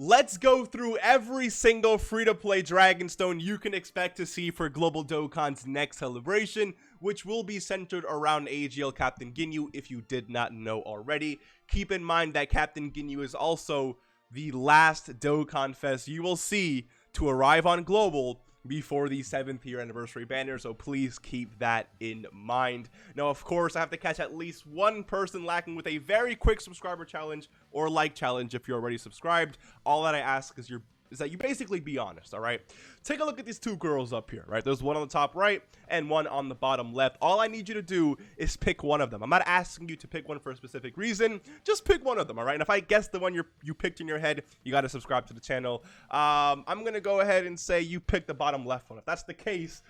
let's go through every single free-to-play Dragonstone you can expect to see for Global Dokkan's next celebration, which will be centered around AGL Captain Ginyu if you did not know already. Keep in mind that Captain Ginyu is also the last Dokkan Fest you will see to arrive on Global before the 7th year anniversary banner, so please keep that in mind. Now, of course, I have to catch at least one person lacking with a very quick subscriber challenge or like challenge if you're already subscribed. All that I ask is that you basically be honest, all right? Take a look at these two girls up here, right? There's one on the top right and one on the bottom left. All I need you to do is pick one of them. I'm not asking you to pick one for a specific reason. Just pick one of them, all right? And if I guess the one you picked in your head, you got to subscribe to the channel. I'm going to go ahead and say you picked the bottom left one. If that's the case,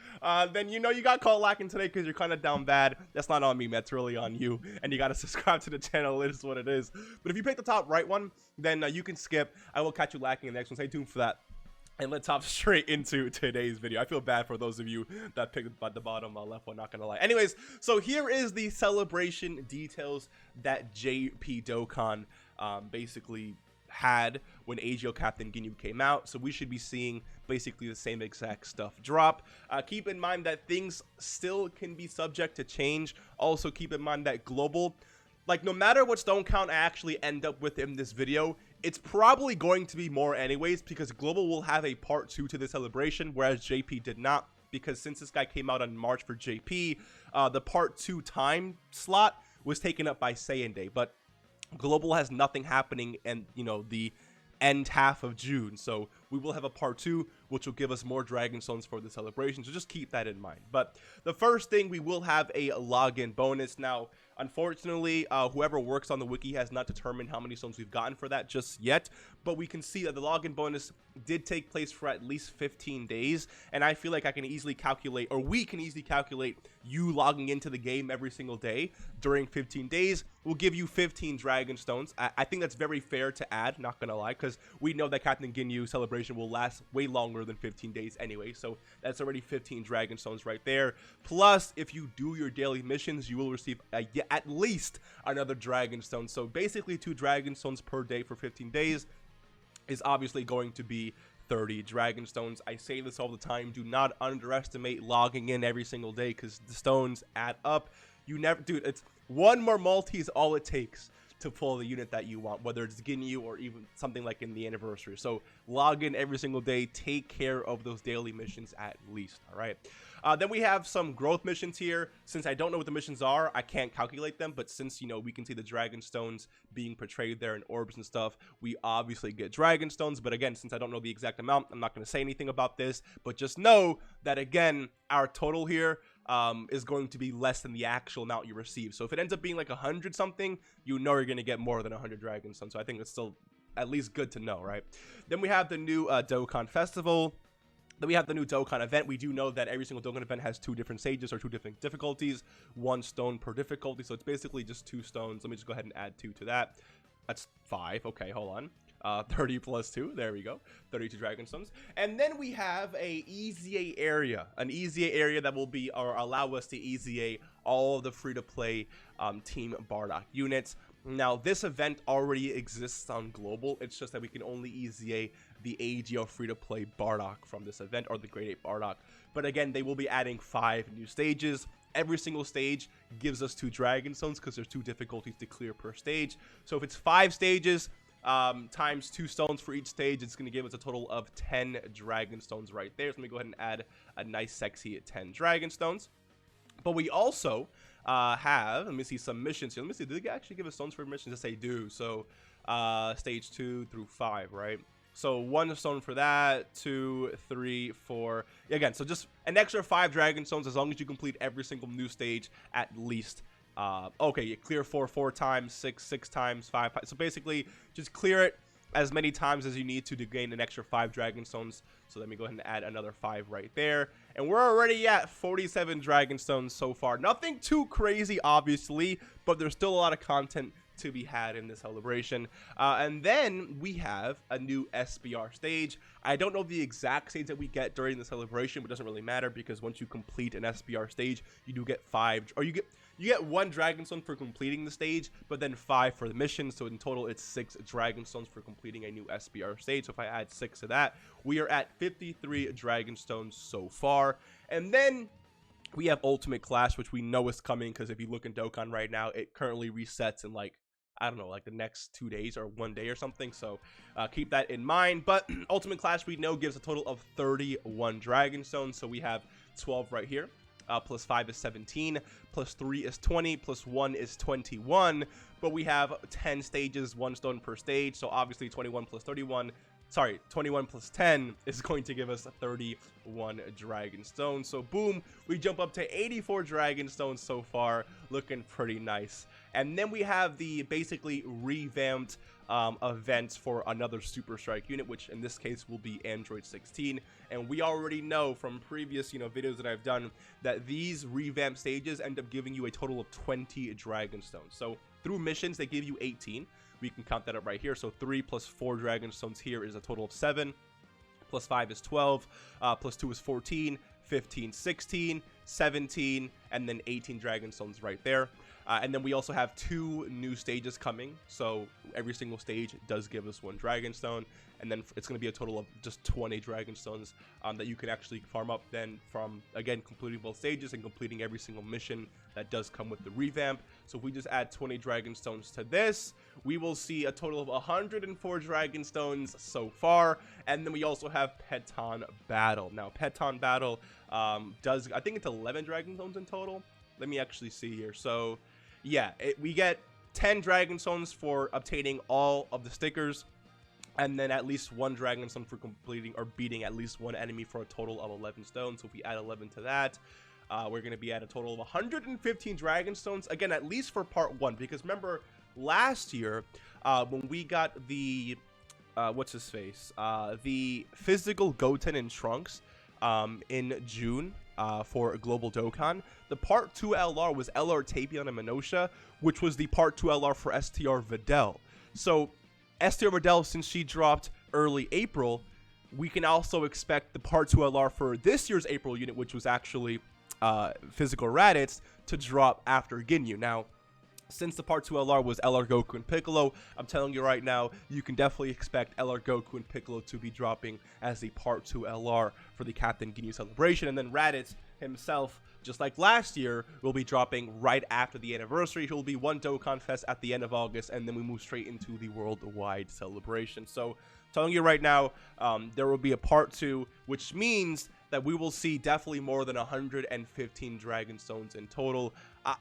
then you know you got caught lacking today because you're kind of down bad. That's not on me, man. That's really on you. And you got to subscribe to the channel. It is what it is. But if you pick the top right one, then you can skip. I will catch you lacking in the next one. Stay tuned for that. And let's hop straight into today's video. I feel bad for those of you that picked the bottom left one, not gonna lie. Anyways, so here is the celebration details that JP Dokkan basically had when AGL Captain Ginyu came out. So we should be seeing basically the same exact stuff drop. Keep in mind that things still can be subject to change. Also keep in mind that Global, like, no matter what stone count I actually end up with in this video, it's probably going to be more anyways, because Global will have a part 2 to the celebration, whereas JP did not, because since this guy came out on March for JP, the part 2 time slot was taken up by Saiyan Day, but Global has nothing happening and, you know, the end half of June, so we will have a part 2 which will give us more Dragonstones for the celebration, so just keep that in mind. But the first thing, we will have a login bonus. Now unfortunately, whoever works on the wiki has not determined how many stones we've gotten for that just yet, but we can see that the login bonus did take place for at least 15 days, and I feel like I can easily calculate, or we can easily calculate, you logging into the game every single day during 15 days will give you 15 Dragonstones. I think that's very fair to add, not gonna lie, because we know that Captain Ginyu celebration will last way longer than 15 days anyway, so that's already 15 Dragonstones right there. Plus, if you do your daily missions, you will receive at least another Dragonstone. So basically 2 Dragonstones per day for 15 days is obviously going to be 30 Dragonstones. I say this all the time, do not underestimate logging in every single day, because the stones add up. You never, dude, it's one more multi is all it takes to pull the unit that you want, whether it's Ginyu or even something like in the anniversary. So log in every single day, take care of those daily missions at least, all right? Then we have some growth missions here. Since I don't know what the missions are, I can't calculate them, but since, you know, we can see the Dragonstones being portrayed there in orbs and stuff, we obviously get Dragonstones. But again, since I don't know the exact amount, I'm not going to say anything about this, but just know that, again, our total here is going to be less than the actual amount you receive. So if it ends up being like 100 something, you know you're going to get more than 100 Dragonstones. So I think it's still at least good to know, right? Then we have the new Dokkan Festival. Then we have the new Dokkan event. We do know that every single Dokkan event has 2 different stages or 2 different difficulties, 1 stone per difficulty. So it's basically just 2 stones. Let me just go ahead and add 2 to that. That's 5. Okay, hold on. 30 plus 2. There we go. 32 Dragonstones. And then we have a EZA area. An EZA area that will be, or allow us to EZA all of the free-to-play Team Bardock units. Now, this event already exists on Global. It's just that we can only EZA the AGL free-to-play Bardock from this event, or the Grade 8 Bardock. But again, they will be adding 5 new stages. Every single stage gives us 2 Dragonstones because there's 2 difficulties to clear per stage. So if it's 5 stages times 2 stones for each stage, it's going to give us a total of 10 Dragonstones right there. So let me go ahead and add a nice sexy 10 Dragonstones. But we also have, let me see some missions here. Let me see, did they actually give us stones for missions? Yes, they do. So stage 2 through 5, right? So 1 stone for that, 2, 3, 4. Again, so just an extra 5 Dragonstones as long as you complete every single new stage at least. Okay, you clear 4 times, 6 times, 5. So basically, just clear it as many times as you need to gain an extra 5 Dragonstones. So let me go ahead and add another 5 right there. And we're already at 47 Dragonstones so far. Nothing too crazy, obviously, but there's still a lot of content to be had in this celebration. And then we have a new SBR stage. I don't know the exact stage that we get during the celebration, but it doesn't really matter because once you complete an SBR stage, you do get 5, or you get 1 Dragonstone for completing the stage, but then 5 for the mission. So in total, it's 6 Dragonstones for completing a new SBR stage. So if I add 6 to that, we are at 53 Dragonstones so far. And then we have Ultimate Clash, which we know is coming because if you look in Dokkan right now, it currently resets in like, I don't know, like the next 2 days or 1 day or something. So keep that in mind. But Ultimate Clash we know gives a total of 31 Dragonstones. So we have 12 right here. Plus 5 is 17, plus 3 is 20, plus 1 is 21. But we have 10 stages, 1 stone per stage. So obviously 21 plus 31. Sorry, 21 plus 10 is going to give us 31 Dragonstones. So boom, we jump up to 84 Dragonstones so far, looking pretty nice. And then we have the basically revamped events for another Super Strike unit, which in this case will be Android 16. And we already know from previous videos that I've done that these revamped stages end up giving you a total of 20 Dragonstones. So through missions, they give you 18. We can count that up right here. So 3 plus 4 Dragonstones here is a total of 7. Plus 5 is 12. Plus 2 is 14. 15, 16, 17, and then 18 Dragonstones right there. And then we also have 2 new stages coming. So every single stage does give us 1 Dragonstone. And then it's going to be a total of just 20 Dragonstones that you can actually farm up then from, again, completing both stages and completing every single mission that does come with the revamp. So if we just add 20 Dragonstones to this, we will see a total of 104 Dragonstones so far. And then we also have Peton Battle. Now, Peton Battle does, I think it's 11 Dragonstones in total. Let me actually see here. So, yeah, we get 10 Dragonstones for obtaining all of the stickers. And then at least 1 Dragonstone for completing or beating at least 1 enemy for a total of 11 stones. So if we add 11 to that, we're going to be at a total of 115 Dragonstones. Again, at least for part 1. Because remember, last year, when we got the, what's his face? The physical Goten and Trunks in June for Global Dokkan, the part 2 LR was LR Tapion and Minosha, which was the part 2 LR for STR Videl. So STR Videl, since she dropped early April, we can also expect the part 2 LR for this year's April unit, which was actually physical Raditz, to drop after Ginyu. Now, since the part 2 LR was LR Goku and Piccolo, I'm telling you right now, you can definitely expect LR Goku and Piccolo to be dropping as the part 2 LR for the Captain Ginyu celebration. And then Raditz himself, just like last year, will be dropping right after the anniversary. He'll be one Dokkan Fest at the end of August, and then we move straight into the worldwide celebration. So, telling you right now, there will be a part 2, which means that we will see definitely more than 115 Dragonstones in total.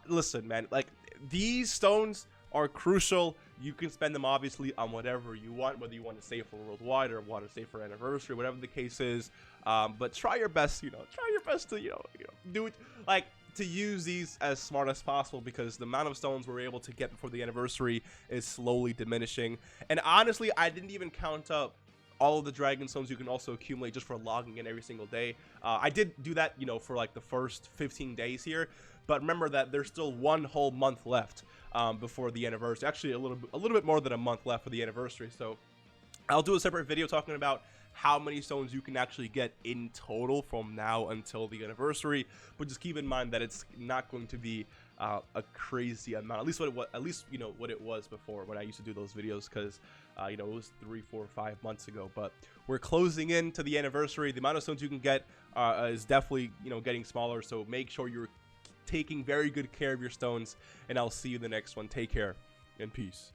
Listen, man, like, these stones are crucial. You can spend them obviously on whatever you want, whether you want to save for worldwide or want to save for anniversary, whatever the case is. But try your best, to do it, like, to use these as smart as possible, because the amount of stones we're able to get before the anniversary is slowly diminishing. And honestly, I didn't even count up all of the Dragonstones you can also accumulate just for logging in every single day. I did do that, for like the first 15 days here, but remember that there's still 1 whole month left before the anniversary. Actually, a little bit more than a month left for the anniversary. So I'll do a separate video talking about how many stones you can actually get in total from now until the anniversary. But just keep in mind that it's not going to be a crazy amount. At least what it was before when I used to do those videos, because it was 3, 4, 5 months ago. But we're closing in to the anniversary. The amount of stones you can get is definitely getting smaller. So make sure you're taking very good care of your stones, and I'll see you in the next one. Take care and peace.